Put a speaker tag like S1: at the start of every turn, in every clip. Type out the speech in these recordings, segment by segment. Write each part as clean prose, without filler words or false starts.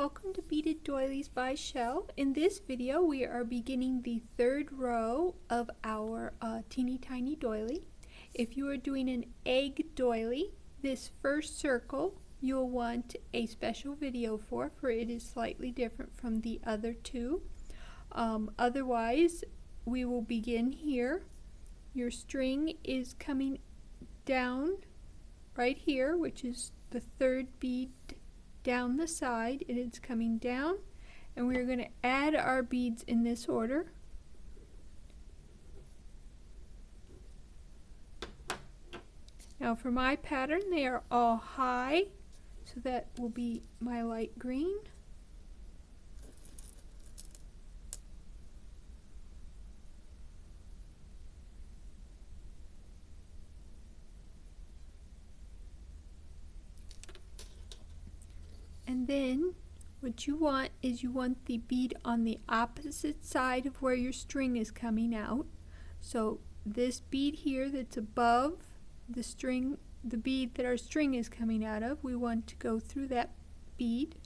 S1: Welcome to Beaded Doilies by Shell. In this video we are beginning the third row of our Teeny-Tiny Doily. If you are doing an egg doily, this first circle you'll want a special video for it is slightly different from the other two. Otherwise we will begin here. Your string is coming down right here, which is the third bead down the side. It is coming down, and we're going to add our beads in this order. Now for my pattern, they are all high, so that will be my light green. And then what you want is you want the bead on the opposite side of where your string is coming out. So this bead here that's above the string, the bead that our string is coming out of, we want to go through that bead.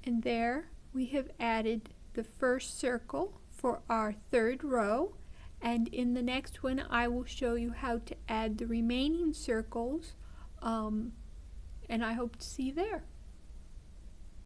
S1: And there we have added the first circle for our third row. And in the next one I will show you how to add the remaining circles, and I hope to see you there.